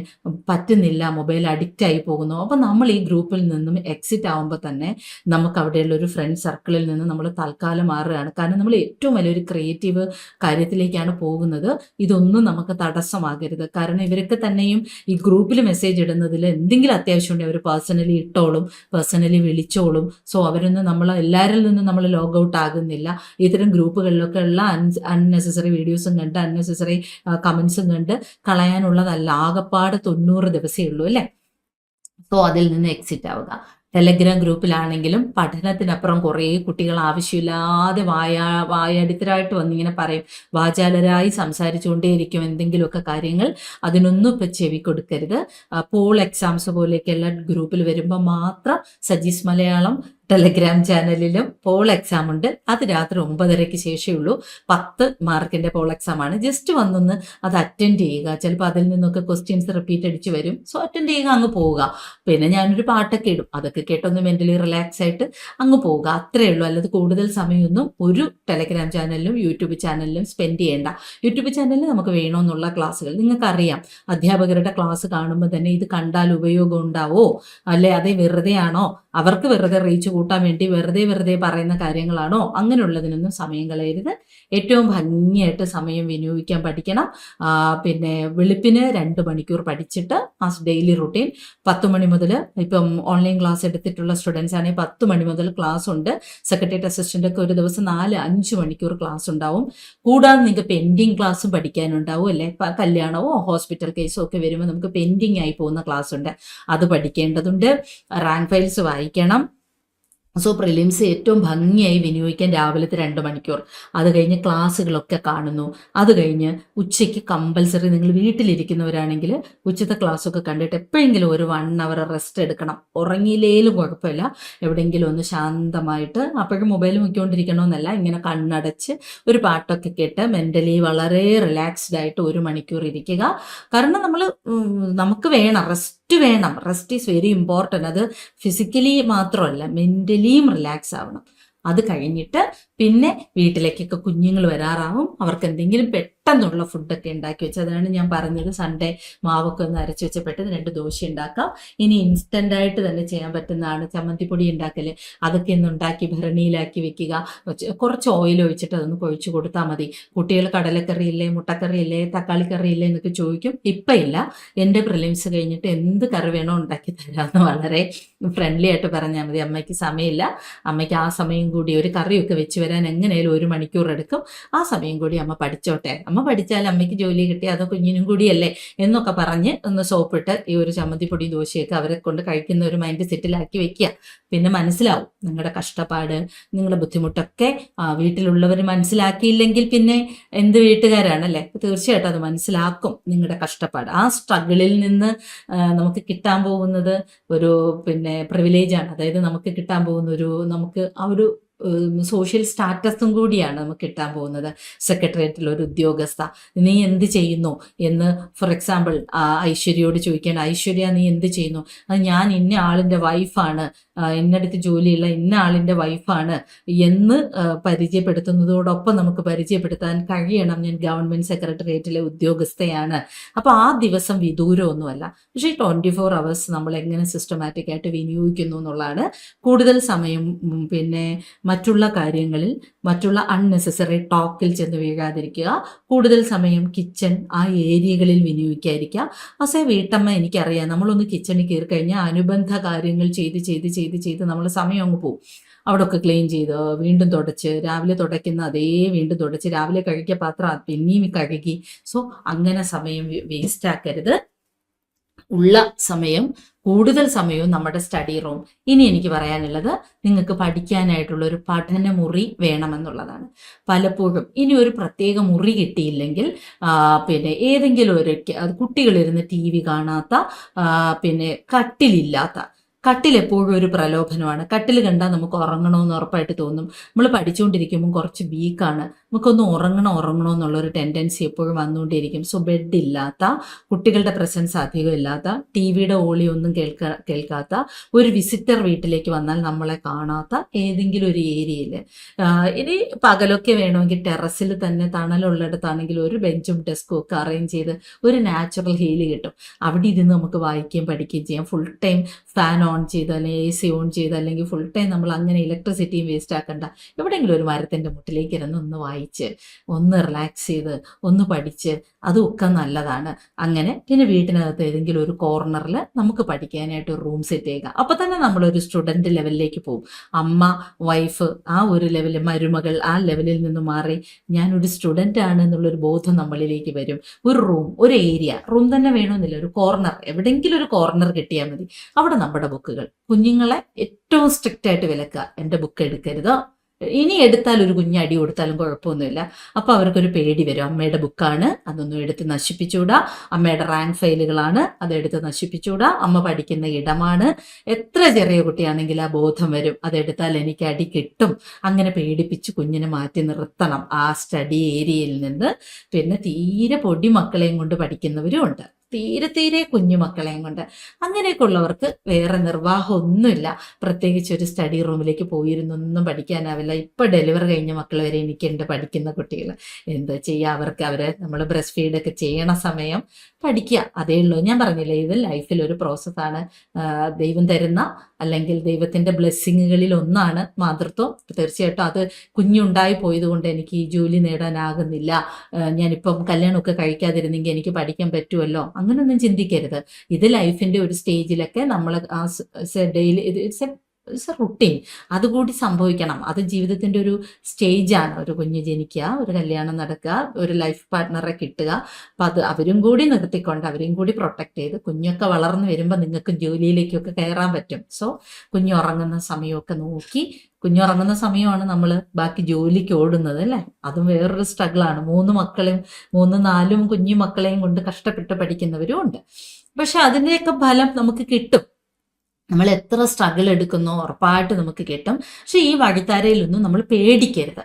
പറ്റുന്നില്ല, മൊബൈൽ അഡിക്റ്റായി പോകുന്നു. അപ്പം നമ്മൾ ഈ ഗ്രൂപ്പിൽ നിന്നും എക്സിറ്റ് ആകുമ്പോൾ തന്നെ നമുക്ക് അവിടെയുള്ള ഒരു ഫ്രണ്ട് സർക്കിളിൽ നിന്ന് നമ്മൾ തൽക്കാലം മാറുകയാണ്. കാരണം നമ്മൾ ഏറ്റവും വലിയൊരു ക്രിയേറ്റീവ് കാര്യത്തിലേക്കാണ് പോകുന്നത്. ഇതൊന്നും നമുക്ക് തടസ്സമാകരുത്. കാരണം ഇവരൊക്കെ തന്നെയും ഈ ഗ്രൂപ്പിൽ മെസ്സേജ് ഇടുന്നതിൽ എന്തെങ്കിലും അത്യാവശ്യം ഉണ്ടെങ്കിൽ അവർ പേഴ്സണലി ഇട്ടോളും, പേഴ്സണലി വിളിച്ചോളും. സോ അവരൊന്നും എല്ലാവരിൽ നിന്നും നമ്മൾ ലോഗ് ഔട്ട് ആകുന്നില്ല. ഇത്തരം ഗ്രൂപ്പുകളിലൊക്കെ ഉള്ള അൺനെസസറി വീഡിയോസും കണ്ട് അൺനെസസറി കമൻസും കണ്ട് കളയാനുള്ളതല്ല. ആകപ്പാട് 90 ദിവസമേ ഉള്ളൂ അല്ലേ. സോ അതിൽ നിന്ന് എക്സിറ്റ് ആവുക. ടെലഗ്രാം ഗ്രൂപ്പിലാണെങ്കിലും പഠനത്തിനപ്പുറം കുറേ കുട്ടികൾ ആവശ്യമില്ലാതെ വായാടിത്തരായിട്ട് വന്നിങ്ങനെ പറയും, വാചാലരായി സംസാരിച്ചുകൊണ്ടേയിരിക്കും എന്തെങ്കിലുമൊക്കെ കാര്യങ്ങൾ. അതിനൊന്നും ഇപ്പം ചെവി കൊടുക്കരുത്. പോൾ എക്സാംസ് പോലെയൊക്കെയുള്ള ഗ്രൂപ്പിൽ വരുമ്പോൾ മാത്രം സജീസ് മലയാളം ടെലഗ്രാം ചാനലിലും പോൾ എക്സാം ഉണ്ട്. അത് രാത്രി 9:30 ശേഷമേ ഉള്ളൂ. 10 മാർക്കിൻ്റെ പോൾ എക്സാം ആണ്. ജസ്റ്റ് വന്നൊന്ന് അത് അറ്റൻഡ് ചെയ്യുക. ചിലപ്പോൾ അതിൽ നിന്നൊക്കെ ക്വസ്റ്റ്യൻസ് റിപ്പീറ്റ് അടിച്ച് വരും. സോ അറ്റൻഡ് ചെയ്യുക, അങ്ങ് പോവുക. പിന്നെ ഞാനൊരു പാട്ടൊക്കെ ഇടും, അതൊക്കെ കേട്ടൊന്ന് മെൻ്റലി റിലാക്സ് ആയിട്ട് അങ്ങ് പോവുക. അത്രയേ ഉള്ളൂ. അല്ലാതെ കൂടുതൽ സമയമൊന്നും ഒരു ടെലഗ്രാം ചാനലിലും യൂട്യൂബ് ചാനലിലും സ്പെൻഡ് ചെയ്യേണ്ട. യൂട്യൂബ് ചാനലിൽ നമുക്ക് വേണമെന്നുള്ള ക്ലാസ്സുകൾ നിങ്ങൾക്കറിയാം. അധ്യാപകരുടെ ക്ലാസ് കാണുമ്പോൾ തന്നെ ഇത് കണ്ടാൽ ഉപയോഗം ഉണ്ടാവോ, അല്ലെ അതേ വെറുതെ ആണോ, അവർക്ക് വെറുതെ റീച്ച് കൂട്ടാൻ വേണ്ടി വെറുതെ പറയുന്ന കാര്യങ്ങളാണോ, അങ്ങനെയുള്ളതിനൊന്നും സമയം കളയരുത്. ഏറ്റവും ഭംഗിയായിട്ട് സമയം വിനിയോഗിക്കാൻ പഠിക്കണം. പിന്നെ വെളുപ്പിന് 2 മണിക്കൂർ പഠിച്ചിട്ട് ആ ഡെയിലി റുട്ടീൻ 10 മണി മുതൽ, ഇപ്പം ഓൺലൈൻ ക്ലാസ് എടുത്തിട്ടുള്ള സ്റ്റുഡൻസ് ആണെങ്കിൽ 10 മണി മുതൽ ക്ലാസ് ഉണ്ട്. സെക്രട്ടേറിയറ്റ് അസിസ്റ്റൻ്റ് ഒക്കെ ഒരു ദിവസം 4-5 മണിക്കൂർ ക്ലാസ് ഉണ്ടാവും. കൂടാതെ നിങ്ങൾക്ക് പെൻഡിങ് ക്ലാസ്സും പഠിക്കാനുണ്ടാവും അല്ലേ. കല്യാണമോ ഹോസ്പിറ്റൽ കേസോ ഒക്കെ വരുമ്പോൾ നമുക്ക് പെൻഡിങ് ആയി പോകുന്ന ക്ലാസ് ഉണ്ട്, അത് പഠിക്കേണ്ടതുണ്ട്. റാങ്ക് ഫയൽസ് വായിക്കണം. സോ പ്രിലിംസ് ഏറ്റവും ഭംഗിയായി വിനിയോഗിക്കാൻ രാവിലത്തെ 2 മണിക്കൂർ. അത് കഴിഞ്ഞ് ക്ലാസ്സുകളൊക്കെ കാണുന്നു. അത് കഴിഞ്ഞ് ഉച്ചയ്ക്ക് കമ്പൽസറി നിങ്ങൾ വീട്ടിലിരിക്കുന്നവരാണെങ്കിൽ ഉച്ചത്തെ ക്ലാസ്സൊക്കെ കണ്ടിട്ട് എപ്പോഴെങ്കിലും ഒരു 1 hour റെസ്റ്റ് എടുക്കണം. ഉറങ്ങിയില്ലേലും കുഴപ്പമില്ല, എവിടെയെങ്കിലും ഒന്ന് ശാന്തമായിട്ട്, അപ്പോഴും മൊബൈൽ നോക്കിക്കൊണ്ടിരിക്കണമെന്നല്ല, ഇങ്ങനെ കണ്ണടച്ച് ഒരു പാട്ടൊക്കെ കേട്ട് മെൻ്റലി വളരെ റിലാക്സ്ഡ് ആയിട്ട് 1 മണിക്കൂർ ഇരിക്കുക. കാരണം നമുക്ക് വേണം റെസ്റ്റ് വേണം. Rest is very important. അത് ഫിസിക്കലി മാത്രമല്ല, മെൻ്റലി മെന്റലിയും റിലാക്സ് ആവണം. അത് കഴിഞ്ഞിട്ട് പിന്നെ വീട്ടിലേക്കൊക്കെ കുഞ്ഞുങ്ങൾ വരാറാവും. അവർക്ക് എന്തെങ്കിലും പെട്ടെന്നുള്ള ഫുഡൊക്കെ ഉണ്ടാക്കി വെച്ച്, അതാണ് ഞാൻ പറഞ്ഞത് സൺഡേ മാവൊക്കെ ഒന്ന് അരച്ച് വെച്ച് പെട്ടെന്ന് 2 ദോശ ഉണ്ടാക്കാം. ഇനി ഇൻസ്റ്റന്റ് ആയിട്ട് തന്നെ ചെയ്യാൻ പറ്റുന്നതാണ് ചമ്മന്തിപ്പൊടി ഉണ്ടാക്കൽ. അതൊക്കെ ഒന്ന് ഉണ്ടാക്കി ഭരണിയിലാക്കി വെക്കുക. കുറച്ച് ഓയിൽ ഒഴിച്ചിട്ട് അതൊന്ന് കുഴച്ച് കൊടുത്താൽ മതി. കുട്ടികൾ കടലക്കറി ഇല്ലേ, മുട്ടക്കറി ഇല്ലേ, തക്കാളി കറി ഇല്ലേ എന്നൊക്കെ ചോദിക്കും. ഇപ്പം ഇല്ല, എൻ്റെ പ്രിലിംസ് കഴിഞ്ഞിട്ട് എന്ത് കറി വേണോ ഉണ്ടാക്കി തരാമെന്ന് വളരെ ഫ്രണ്ട്ലി ആയിട്ട് പറഞ്ഞാൽ മതി. അമ്മയ്ക്ക് സമയമില്ല, അമ്മയ്ക്ക് ആ സമയം കൂടി ഒരു കറിയൊക്കെ വെച്ച് വരാൻ എങ്ങനെയാലും 1 മണിക്കൂർ എടുക്കും, ആ സമയം കൂടി അമ്മ പഠിച്ചോട്ടെ, അമ്മ പഠിച്ചാൽ അമ്മയ്ക്ക് ജോലി കിട്ടി, അത് കുഞ്ഞിനും കൂടിയല്ലേ എന്നൊക്കെ പറഞ്ഞ് ഒന്ന് സോപ്പിട്ട് ഈ ഒരു ചമ്മന്തിപ്പൊടി ദോശയൊക്കെ അവരെ കൊണ്ട് കഴിക്കുന്ന ഒരു മൈൻഡ് സെറ്റിലാക്കി വെക്കുക. പിന്നെ മനസ്സിലാവും നിങ്ങളുടെ കഷ്ടപ്പാട്, നിങ്ങളുടെ ബുദ്ധിമുട്ടൊക്കെ വീട്ടിലുള്ളവർ മനസ്സിലാക്കിയില്ലെങ്കിൽ പിന്നെ എന്ത് വീട്ടുകാരാണല്ലേ. തീർച്ചയായിട്ടും അത് മനസ്സിലാക്കും നിങ്ങളുടെ കഷ്ടപ്പാട്. ആ സ്ട്രഗിളിൽ നിന്ന് നമുക്ക് കിട്ടാൻ പോകുന്നത് ഒരു പ്രിവിലേജാണ്. അതായത് നമുക്ക് കിട്ടാൻ പോകുന്ന നമുക്ക് ആ ഒരു സോഷ്യൽ സ്റ്റാറ്റസും കൂടിയാണ് നമുക്ക് കിട്ടാൻ പോകുന്നത്. സെക്രട്ടേറിയറ്റിൽ ഒരു ഉദ്യോഗസ്ഥ, നീ എന്ത് ചെയ്യുന്നു എന്ന് ഫോർ എക്സാമ്പിൾ ഐശ്വര്യയോട് ചോദിക്കുകയാണ്, ഐശ്വര്യ നീ എന്ത് ചെയ്യുന്നു? അത് ഞാൻ ഇന്ന ആളിൻ്റെ വൈഫാണ്, ഇന്നടുത്ത് ജോലിയുള്ള ഇന്ന ആളിൻ്റെ വൈഫാണ് എന്ന് പരിചയപ്പെടുത്തുന്നതോടൊപ്പം നമുക്ക് പരിചയപ്പെടുത്താൻ കഴിയണം ഞാൻ ഗവൺമെൻറ് സെക്രട്ടേറിയറ്റിലെ ഉദ്യോഗസ്ഥയാണ്. അപ്പോൾ ആ ദിവസം വിദൂരമൊന്നുമല്ല. പക്ഷേ 24 hours നമ്മൾ എങ്ങനെ സിസ്റ്റമാറ്റിക് ആയിട്ട് വിനിയോഗിക്കുന്നു എന്നുള്ളതാണ്. കൂടുതൽ സമയം മറ്റുള്ള കാര്യങ്ങളിൽ, മറ്റുള്ള അൺനെസസറി ടോക്കിൽ ചെന്ന് വീഴാതിരിക്കുക. കൂടുതൽ സമയം കിച്ചൺ ആ ഏരിയകളിൽ വിനിയോഗിക്കാതിരിക്കുക. ആസ് എ വീട്ടമ്മ എനിക്കറിയാം, നമ്മളൊന്ന് കിച്ചണിൽ കയറി കഴിഞ്ഞാൽ അനുബന്ധ കാര്യങ്ങൾ ചെയ്ത് നമ്മൾ സമയം അങ്ങ് പോകും. അവിടെ ഒക്കെ ക്ലീൻ ചെയ്ത് വീണ്ടും തുടച്ച്, രാവിലെ തുടയ്ക്കുന്ന അതേ വീണ്ടും തുടച്ച്, രാവിലെ കഴുകിയ പാത്രം പിന്നെയും കഴുകി. സോ അങ്ങനെ സമയം വേസ്റ്റ് ആക്കരുത്. ഉള്ള സമയം കൂടുതൽ സമയവും നമ്മുടെ സ്റ്റഡി റൂം. ഇനി എനിക്ക് പറയാനുള്ളത്, നിങ്ങൾക്ക് പഠിക്കാനായിട്ടുള്ള ഒരു പഠനമുറി വേണമെന്നുള്ളതാണ്. പലപ്പോഴും ഇനി ഒരു പ്രത്യേക മുറി കിട്ടിയില്ലെങ്കിൽ ഏതെങ്കിലും ഒരു കുട്ടികളിരുന്ന് TV കാണാത്ത, കട്ടിലില്ലാത്ത, കട്ടിൽ എപ്പോഴും ഒരു പ്രലോഭനമാണ്. കട്ടിൽ കണ്ടാൽ നമുക്ക് ഉറങ്ങണമെന്ന് ഉറപ്പായിട്ട് തോന്നും. നമ്മൾ പഠിച്ചുകൊണ്ടിരിക്കുമ്പോൾ കുറച്ച് വീക്കാണ്, നമുക്കൊന്ന് ഉറങ്ങണം എന്നുള്ളൊരു ടെൻഡൻസി എപ്പോഴും വന്നുകൊണ്ടിരിക്കും. സോ ബെഡ് ഇല്ലാത്ത, കുട്ടികളുടെ പ്രസൻസ് അധികം ഇല്ലാത്ത, ടിവിയുടെ ഓളി ഒന്നും കേൾക്കാത്ത, ഒരു വിസിറ്റർ വീട്ടിലേക്ക് വന്നാൽ നമ്മളെ കാണാത്ത ഏതെങ്കിലും ഒരു ഏരിയയിൽ, ഇനി പകലൊക്കെ വേണമെങ്കിൽ ടെറസിൽ തന്നെ തണലുള്ളിടത്താണെങ്കിൽ ഒരു ബെഞ്ചും ഡെസ്കും ഒക്കെ അറേഞ്ച് ചെയ്ത് ഒരു നാച്ചുറൽ ഹീല് കിട്ടും. അവിടെ ഇരുന്ന് നമുക്ക് വായിക്കുകയും പഠിക്കുകയും ചെയ്യാം. ഫുൾ ടൈം ഫാൻ ഓൺ ചെയ്ത് അല്ലെങ്കിൽ AC ഓൺ ചെയ്ത് അല്ലെങ്കിൽ ഫുൾ ടൈം നമ്മൾ അങ്ങനെ ഇലക്ട്രിസിറ്റിയും വേസ്റ്റ് ആക്കണ്ട. എവിടെയെങ്കിലും ഒരു മരത്തിൻ്റെ മുട്ടിലേക്ക് ഇരുന്ന് ഒന്ന് വായിച്ച്, ഒന്ന് റിലാക്സ് ചെയ്ത്, ഒന്ന് പഠിച്ച്, അതുമൊക്കെ നല്ലതാണ്. അങ്ങനെ പിന്നെ വീട്ടിനകത്ത് ഏതെങ്കിലും ഒരു കോർണറിൽ നമുക്ക് പഠിക്കാനായിട്ട് ഒരു റൂം സെറ്റ് ചെയ്യുക. അപ്പോൾ തന്നെ നമ്മളൊരു സ്റ്റുഡൻറ്റ് ലെവലിലേക്ക് പോകും. അമ്മ, വൈഫ് ആ ഒരു ലെവലിൽ, മരുമകൾ ആ ലെവലിൽ നിന്ന് മാറി ഞാനൊരു സ്റ്റുഡൻ്റ് ആണ് എന്നുള്ളൊരു ബോധം നമ്മളിലേക്ക് വരും. ഒരു റൂം, ഒരു ഏരിയ, റൂം തന്നെ വേണമെന്നില്ല, ഒരു കോർണർ, എവിടെയെങ്കിലും ഒരു കോർണർ കിട്ടിയാൽ മതി. അവിടെ നമ്മുടെ ബുക്കുകൾ, കുഞ്ഞുങ്ങളെ ഏറ്റവും സ്ട്രിക്റ്റ് ആയിട്ട് വിലക്കുക, എൻ്റെ ബുക്ക് എടുക്കരുതോ, ഇനി എടുത്താൽ ഒരു കുഞ്ഞ് അടി കൊടുത്താലും കുഴപ്പമൊന്നുമില്ല. അപ്പോൾ അവർക്കൊരു പേടി വരും, അമ്മയുടെ ബുക്കാണ്, അതൊന്നും എടുത്ത് നശിപ്പിച്ചുകൂടാ, അമ്മയുടെ റാങ്ക് ഫയലുകളാണ്, അതെടുത്ത് നശിപ്പിച്ചുകൂടാ, അമ്മ പഠിക്കുന്ന ഇടമാണ്. എത്ര ചെറിയ കുട്ടിയാണെങ്കിൽ ആ ബോധം വരും, അതെടുത്താൽ എനിക്ക് അടി കിട്ടും. അങ്ങനെ പേടിപ്പിച്ച് കുഞ്ഞിനെ മാറ്റി നിർത്തണം ആ സ്റ്റഡി ഏരിയയിൽ നിന്ന്. പിന്നെ തീരെ പൊടി മക്കളെയും കൊണ്ട് പഠിക്കുന്നവരും ഉണ്ട്, തീരെ കുഞ്ഞു മക്കളെയും കൊണ്ട്. അങ്ങനെയൊക്കെ ഉള്ളവർക്ക് വേറെ നിർവാഹമൊന്നുമില്ല, പ്രത്യേകിച്ച് ഒരു സ്റ്റഡി റൂമിലേക്ക് പോയിരുന്നൊന്നും പഠിക്കാനാവില്ല. ഇപ്പോൾ ഡെലിവറി കഴിഞ്ഞ മക്കൾ വരെ എനിക്കുണ്ട് പഠിക്കുന്ന കുട്ടികൾ. എന്താ ചെയ്യുക, അവരെ നമ്മൾ ബ്രസ്റ്റ് ഫീഡൊക്കെ ചെയ്യണ സമയം പഠിക്കുക, അതേ ഉള്ളൂ. ഞാൻ പറഞ്ഞില്ലേ, ഇത് ലൈഫിൽ ഒരു പ്രോസസ്സാണ്. ദൈവം തരുന്ന അല്ലെങ്കിൽ ദൈവത്തിൻ്റെ ബ്ലെസ്സിങ്ങുകളിൽ ഒന്നാണ് മാതൃത്വം. തീർച്ചയായിട്ടും അത് കുഞ്ഞുണ്ടായി പോയത് കൊണ്ട് എനിക്ക് ഈ ജോലി നേടാനാകുന്നില്ല, ഞാനിപ്പം കല്യാണമൊക്കെ കഴിക്കാതിരുന്നെങ്കിൽ എനിക്ക് പഠിക്കാൻ പറ്റുമല്ലോ, അങ്ങനെയൊന്നും ചിന്തിക്കരുത്. ഇത് ലൈഫിൻ്റെ ഒരു സ്റ്റേജിലൊക്കെ നമ്മൾ ഡെയിലി ഇറ്റ്സ് എ റുട്ടീൻ, അതുകൂടി സംഭവിക്കണം. അത് ജീവിതത്തിൻ്റെ ഒരു സ്റ്റേജാണ്. ഒരു കുഞ്ഞ് ജനിക്കുക, ഒരു കല്യാണം നടക്കുക, ഒരു ലൈഫ് പാർട്ട്ണറെ കിട്ടുക. അപ്പം അത് അവരും കൂടി നിർത്തിക്കൊണ്ട്, അവരെയും കൂടി പ്രൊട്ടക്ട് ചെയ്ത് കുഞ്ഞൊക്കെ വളർന്നു വരുമ്പോൾ നിങ്ങൾക്ക് ജോലിയിലേക്കൊക്കെ കയറാൻ പറ്റും. സോ കുഞ്ഞുറങ്ങുന്ന സമയമൊക്കെ നോക്കി, കുഞ്ഞുറങ്ങുന്ന സമയമാണ് നമ്മൾ ബാക്കി ജോലിക്ക് ഓടുന്നത് അല്ലേ, അതും വേറൊരു സ്ട്രഗിളാണ്. 3 മക്കളെയും 4 കുഞ്ഞു മക്കളെയും കൊണ്ട് കഷ്ടപ്പെട്ട് പഠിക്കുന്നവരും ഉണ്ട്. പക്ഷെ അതിൻ്റെയൊക്കെ ഫലം നമുക്ക് കിട്ടും. നമ്മൾ എത്ര സ്ട്രഗിൾ എടുക്കുന്നോ ഉറപ്പായിട്ട് നമുക്ക് കിട്ടും. പക്ഷെ ഈ വഴിത്താരയിലൊന്നും നമ്മൾ പേടിക്കരുത്.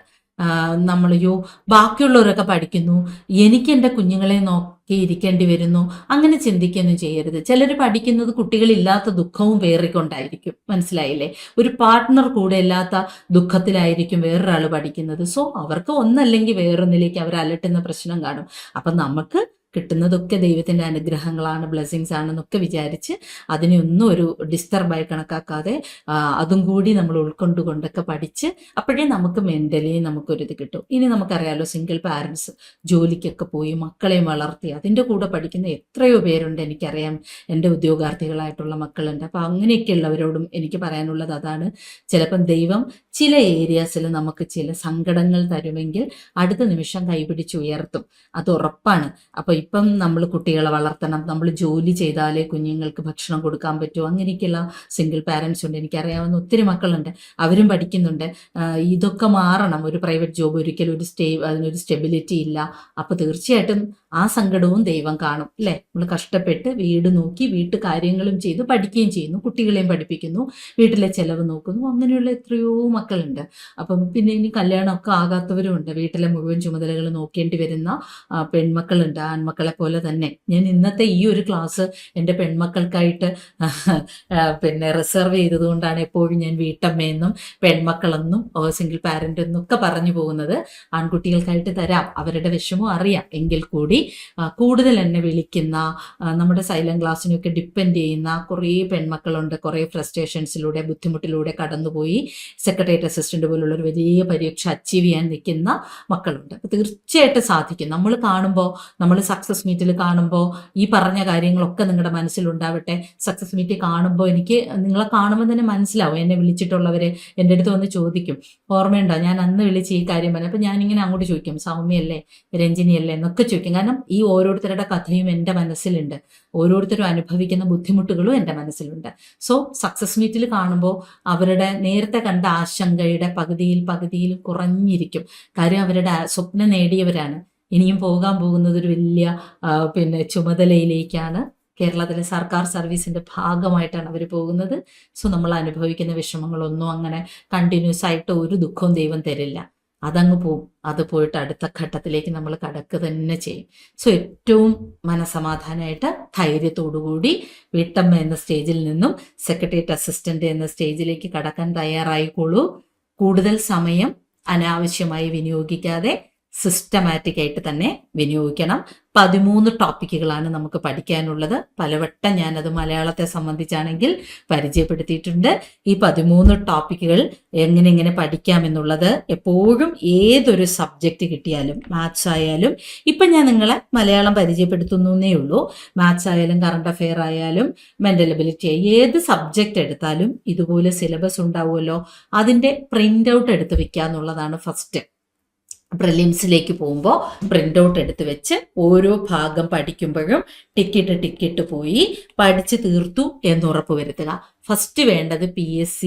നമ്മളയ്യോ ബാക്കിയുള്ളവരൊക്കെ പഠിക്കുന്നു, എനിക്ക് എൻ്റെ കുഞ്ഞുങ്ങളെ നോക്കി ഇരിക്കേണ്ടി വരുന്നു, അങ്ങനെ ചിന്തിക്കുകയൊന്നും ചെയ്യരുത്. ചിലർ പഠിക്കുന്നത് കുട്ടികളില്ലാത്ത ദുഃഖവും പേറിക്കൊണ്ടായിരിക്കും, മനസ്സിലായില്ലേ? ഒരു പാർട്ട്ണർ കൂടെ ഇല്ലാത്ത ദുഃഖത്തിലായിരിക്കും വേറൊരാൾ പഠിക്കുന്നത്. സോ അവർക്ക് ഒന്നല്ലെങ്കിൽ വേറൊന്നിലേക്ക് അവർ അലട്ടുന്ന പ്രശ്നം കാണും. അപ്പം നമുക്ക് കിട്ടുന്നതൊക്കെ ദൈവത്തിൻ്റെ അനുഗ്രഹങ്ങളാണ്, ബ്ലെസ്സിങ്സ് ആണെന്നൊക്കെ വിചാരിച്ച് അതിനെയൊന്നും ഒരു ഡിസ്റ്റർബായി കണക്കാക്കാതെ അതും കൂടി നമ്മൾ ഉൾക്കൊണ്ടുകൊണ്ടൊക്കെ പഠിച്ച് അപ്പോഴേ നമുക്ക് മെൻ്റലി നമുക്കൊരിത് കിട്ടും. ഇനി നമുക്കറിയാലോ, സിംഗിൾ പാരൻസ് ജോലിക്കൊക്കെ പോയി മക്കളെയും വളർത്തി അതിൻ്റെ കൂടെ പഠിക്കുന്ന എത്രയോ പേരുണ്ട്. എനിക്കറിയാം, എൻ്റെ ഉദ്യോഗാർത്ഥികളായിട്ടുള്ള മക്കളുണ്ട്. അപ്പോൾ അങ്ങനെയൊക്കെയുള്ളവരോടും എനിക്ക് പറയാനുള്ളത് അതാണ്. ചിലപ്പം ദൈവം ചില ഏരിയാസിൽ നമുക്ക് ചില സങ്കടങ്ങൾ തരുമെങ്കിൽ അടുത്ത നിമിഷം കൈപിടിച്ച് ഉയർത്തും, അത് ഉറപ്പാണ്. അപ്പോൾ ഇപ്പം നമ്മൾ കുട്ടികളെ വളർത്തണം, നമ്മൾ ജോലി ചെയ്താലേ കുഞ്ഞുങ്ങൾക്ക് ഭക്ഷണം കൊടുക്കാൻ പറ്റൂ, അങ്ങനെയൊക്കെയുള്ള സിംഗിൾ പാരൻസ് ഉണ്ട്. എനിക്കറിയാവുന്ന ഒത്തിരി മക്കളുണ്ട്, അവരും പഠിക്കുന്നുണ്ട്. ഇതൊക്കെ മാറണം. ഒരു പ്രൈവറ്റ് ജോബ് ഒരിക്കലും അതിനൊരു സ്റ്റെബിലിറ്റി ഇല്ല. അപ്പോൾ തീർച്ചയായിട്ടും ആ സങ്കടവും ദൈവം കാണും, അല്ലേ? നമ്മൾ കഷ്ടപ്പെട്ട് വീട് നോക്കി വീട്ടു കാര്യങ്ങളും ചെയ്തു പഠിക്കുകയും ചെയ്യുന്നു, കുട്ടികളെയും പഠിപ്പിക്കുന്നു, വീട്ടിലെ ചിലവ് നോക്കുന്നു, അങ്ങനെയുള്ള എത്രയോ മക്കളുണ്ട്. അപ്പം പിന്നെ ഇനി കല്യാണമൊക്കെ ആകാത്തവരും ഉണ്ട്, വീട്ടിലെ മുഴുവൻ ചുമതലകൾ നോക്കേണ്ടി വരുന്ന പെൺമക്കളുണ്ട്, ആൺമക്കളെ പോലെ തന്നെ. ഞാൻ ഇന്നത്തെ ഈ ഒരു ക്ലാസ് എൻ്റെ പെൺമക്കൾക്കായിട്ട് പിന്നെ റിസർവ് ചെയ്തതുകൊണ്ടാണ് എപ്പോഴും ഞാൻ വീട്ടമ്മയെന്നും പെൺമക്കളെന്നും സിംഗിൾ പാരൻ്റ് എന്നൊക്കെ പറഞ്ഞു പോകുന്നത്. ആൺകുട്ടികൾക്കായിട്ട് തരാം, അവരുടെ വിഷമം അറിയാം. എങ്കിൽ കൂടി കൂടുതൽ എന്നെ വിളിക്കുന്ന, നമ്മുടെ സൈലന്റ് ക്ലാസ്സിനൊക്കെ ഡിപ്പെൻഡ് ചെയ്യുന്ന കുറേ പെൺമക്കളുണ്ട്. കുറേ ഫ്രസ്ട്രേഷൻസിലൂടെ ബുദ്ധിമുട്ടിലൂടെ കടന്നുപോയി സെക്രട്ടേറിയറ്റ് അസിസ്റ്റന്റ് പോലുള്ള ഒരു വലിയ പരീക്ഷ അച്ചീവ് ചെയ്യാൻ നിൽക്കുന്ന മക്കളുണ്ട്. അപ്പോൾ തീർച്ചയായിട്ടും സാധിക്കും. നമ്മൾ കാണുമ്പോൾ, നമ്മൾ സക്സസ് മീറ്റിൽ കാണുമ്പോൾ ഈ പറഞ്ഞ കാര്യങ്ങളൊക്കെ നിങ്ങളുടെ മനസ്സിലുണ്ടാവട്ടെ. സക്സസ് മീറ്റിൽ കാണുമ്പോൾ എനിക്ക് നിങ്ങളെ കാണുമ്പോൾ തന്നെ മനസ്സിലാവും. എന്നെ വിളിച്ചിട്ടുള്ളവർ എൻ്റെ അടുത്ത് വന്ന് ചോദിക്കും, ഓർമ്മയുണ്ടോ ഞാൻ അന്ന് വിളിച്ച് ഈ കാര്യം പറഞ്ഞു? അപ്പോൾ ഞാനിങ്ങനെ അങ്ങോട്ട് ചോദിക്കും, സൗമ്യയല്ലേ, രഞ്ജിനിയല്ലേ എന്നൊക്കെ ചോദിക്കും. കാരണം ഈ ഓരോരുത്തരുടെ കഥയും എൻ്റെ മനസ്സിലുണ്ട്, ഓരോരുത്തരും അനുഭവിക്കുന്ന ബുദ്ധിമുട്ടുകളും എൻ്റെ മനസ്സിലുണ്ട്. സോ സക്സസ് മീറ്റിൽ കാണുമ്പോൾ അവരുടെ നേരത്തെ കണ്ട ആശങ്കയുടെ പകുതിയിൽ കുറഞ്ഞിരിക്കും. കാര്യം അവരുടെ സ്വപ്നം നേടിയവരാണ്. ഇനിയും പോകാൻ പോകുന്നത് ഒരു വലിയ ചുമതലയിലേക്കാണ്. കേരളത്തിലെ സർക്കാർ സർവീസിന്റെ ഭാഗമായിട്ടാണ് അവർ പോകുന്നത്. സോ നമ്മൾ അനുഭവിക്കുന്ന വിഷമങ്ങളൊന്നും അങ്ങനെ കണ്ടിന്യൂസ് ആയിട്ട് ഒരു ദുഃഖവും ദൈവം തരില്ല. അതങ്ങ് പോവും. അത് പോയിട്ട് അടുത്ത ഘട്ടത്തിലേക്ക് നമ്മൾ കടക്കുക തന്നെ ചെയ്യും. സോ ഏറ്റവും മനസമാധാനമായിട്ട് ധൈര്യത്തോടുകൂടി വീട്ടമ്മ എന്ന സ്റ്റേജിൽ നിന്നും സെക്രട്ടേറിയറ്റ് അസിസ്റ്റന്റ് എന്ന സ്റ്റേജിലേക്ക് കടക്കാൻ തയ്യാറായിക്കോളൂ. കൂടുതൽ സമയം അനാവശ്യമായി വിനിയോഗിക്കാതെ സിസ്റ്റമാറ്റിക് ആയിട്ട് തന്നെ വിനിയോഗിക്കണം. 13 ടോപ്പിക്കുകളാണ് നമുക്ക് പഠിക്കാനുള്ളത്. പലവട്ടം ഞാനത് മലയാളത്തെ സംബന്ധിച്ചാണെങ്കിൽ പരിചയപ്പെടുത്തിയിട്ടുണ്ട്. ഈ 13 ടോപ്പിക്കുകൾ എങ്ങനെ പഠിക്കാമെന്നുള്ളത് എപ്പോഴും ഏതൊരു സബ്ജക്റ്റ് കിട്ടിയാലും, മാത്സ് ആയാലും, ഇപ്പം ഞാൻ നിങ്ങളെ മലയാളം പരിചയപ്പെടുത്തുന്നേ ഉള്ളൂ, മാത്സ് ആയാലും കറണ്ട് അഫെയർ ആയാലും മെൻ്റൽ എബിലിറ്റി ഏത് സബ്ജക്റ്റ് എടുത്താലും ഇതുപോലെ സിലബസ് ഉണ്ടാവുമല്ലോ, അതിൻ്റെ പ്രിൻ്റ് ഔട്ട് എടുത്ത് വെക്കുക എന്നുള്ളതാണ് ഫസ്റ്റ്. പ്രിലിംസിലേക്ക് പോകുമ്പോൾ പ്രിൻ്റ് ഔട്ട് എടുത്ത് വെച്ച് ഓരോ ഭാഗം പഠിക്കുമ്പോഴും ടിക്കിട്ട് പോയി പഠിച്ച് തീർത്തു എന്നുറപ്പ് വരുത്തുക. ഫസ്റ്റ് വേണ്ടത് PSC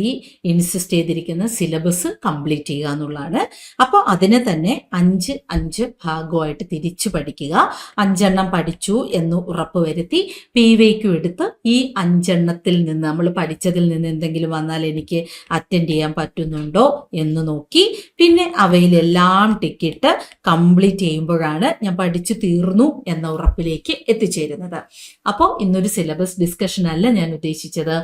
ഇൻസിസ്റ്റ് ചെയ്തിരിക്കുന്ന സിലബസ് കംപ്ലീറ്റ് ചെയ്യുക എന്നുള്ളതാണ്. അപ്പോൾ അതിനെ തന്നെ 5 ഭാഗമായിട്ട് തിരിച്ചു പഠിക്കുക. 5 പഠിച്ചു എന്ന് ഉറപ്പ് വരുത്തി PYQ എടുത്ത് ഈ 5 നിന്ന് നമ്മൾ പഠിച്ചതിൽ നിന്ന് എന്തെങ്കിലും വന്നാൽ എനിക്ക് അറ്റൻഡ് ചെയ്യാൻ പറ്റുന്നുണ്ടോ എന്ന് നോക്കി പിന്നെ അവയിലെല്ലാം ടിക്കിട്ട് കംപ്ലീറ്റ് ചെയ്യുമ്പോഴാണ് ഞാൻ പഠിച്ചു തീർന്നു എന്ന ഉറപ്പിലേക്ക് എത്തിച്ചേരുന്നത്. അപ്പോൾ ഇന്നൊരു സിലബസ് ഡിസ്കഷൻ അല്ല ഞാൻ ഉദ്ദേശിച്ചത്.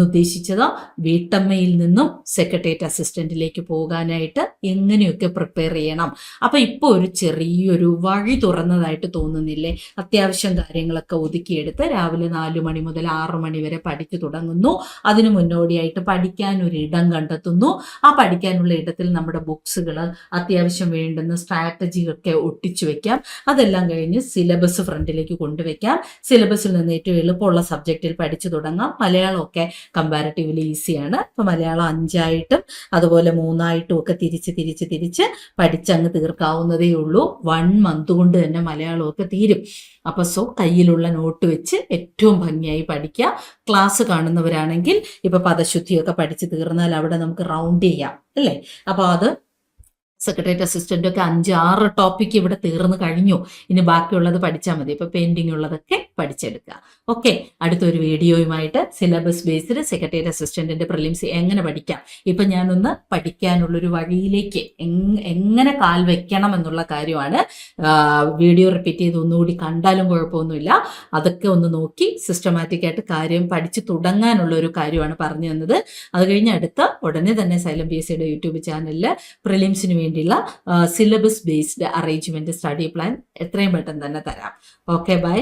ഉദ്ദേശിച്ചത് വീട്ടമ്മയിൽ നിന്നും സെക്രട്ടേറിയറ്റ് അസിസ്റ്റന്റിലേക്ക് പോകാനായിട്ട് എങ്ങനെയൊക്കെ പ്രിപ്പയർ ചെയ്യണം. അപ്പൊ ഇപ്പോൾ ഒരു ചെറിയൊരു വഴി തുറന്നതായിട്ട് തോന്നുന്നില്ലേ? അത്യാവശ്യം കാര്യങ്ങളൊക്കെ ഒതുക്കിയെടുത്ത് രാവിലെ 4 മണി മുതൽ 6 മണി വരെ പഠിച്ചു തുടങ്ങുന്നു. അതിനു മുന്നോടിയായിട്ട് പഠിക്കാൻ ഒരു ഇടം കണ്ടെത്തുന്നു. ആ പഠിക്കാനുള്ള ഇടത്തിൽ നമ്മുടെ ബുക്സുകൾ, അത്യാവശ്യം വേണ്ടുന്ന സ്ട്രാറ്റജി ഒക്കെ ഒട്ടിച്ചു വെക്കാം. അതെല്ലാം കഴിഞ്ഞ് സിലബസ് ഫ്രണ്ടിലേക്ക് കൊണ്ടുവയ്ക്കാം. സിലബസിൽ നിന്ന് ഏറ്റവും എളുപ്പമുള്ള സബ്ജക്റ്റിൽ പഠിച്ചു തുടങ്ങാം. മലയാളമൊക്കെ കമ്പാരിറ്റീവ്ലി ഈസിയാണ്. ഇപ്പം മലയാളം 5 അതുപോലെ 3 ഒക്കെ തിരിച്ച് പഠിച്ചങ്ങ് തീർക്കാവുന്നതേ ഉള്ളൂ. 1 മന്ത് കൊണ്ട് തന്നെ മലയാളമൊക്കെ തീരും. അപ്പോൾ കയ്യിലുള്ള നോട്ട് വെച്ച് ഏറ്റവും ഭംഗിയായി പഠിക്കുക. ക്ലാസ് കാണുന്നവരാണെങ്കിൽ ഇപ്പം പദശുദ്ധിയൊക്കെ പഠിച്ച് തീർന്നാൽ അവിടെ നമുക്ക് റൗണ്ട് ചെയ്യാം, അല്ലേ? അപ്പോൾ അത് സെക്രട്ടേറിയറ്റ് അസിസ്റ്റൻ്റ് ഒക്കെ 5-6 ടോപ്പിക്ക് ഇവിടെ തീർന്നു കഴിഞ്ഞു. ഇനി ബാക്കിയുള്ളത് പഠിച്ചാൽ മതി. ഇപ്പോൾ പെയിൻറ്റിംഗ് ഉള്ളതൊക്കെ പഠിച്ചെടുക്കുക. ഓക്കെ, അടുത്തൊരു വീഡിയോയുമായിട്ട് സിലബസ് ബേസ്ഡ് സെക്രട്ടേറിയറ്റ് അസിസ്റ്റൻറ്റിൻ്റെ പ്രിലിംസ് എങ്ങനെ പഠിക്കാം, ഇപ്പം ഞാനൊന്ന് പഠിക്കാനുള്ളൊരു വഴിയിലേക്ക് എങ്ങനെ കാൽ വെക്കണം എന്നുള്ള കാര്യമാണ്. വീഡിയോ റിപ്പീറ്റ് ചെയ്ത് ഒന്നുകൂടി കണ്ടാലും കുഴപ്പമൊന്നുമില്ല. അതൊക്കെ ഒന്ന് നോക്കി സിസ്റ്റമാറ്റിക്കായിട്ട് കാര്യം പഠിച്ച് തുടങ്ങാനുള്ള ഒരു കാര്യമാണ് പറഞ്ഞു തന്നത്. അത് കഴിഞ്ഞ് ഉടനെ തന്നെ സൈലം PSCയുടെ യൂട്യൂബ് ചാനലിൽ പ്രിലിംസിന് വേണ്ടിയുള്ള syllabus based arrangement study plan എത്രയും പെട്ടെന്ന് തന്നെ തരാം. Okay, by.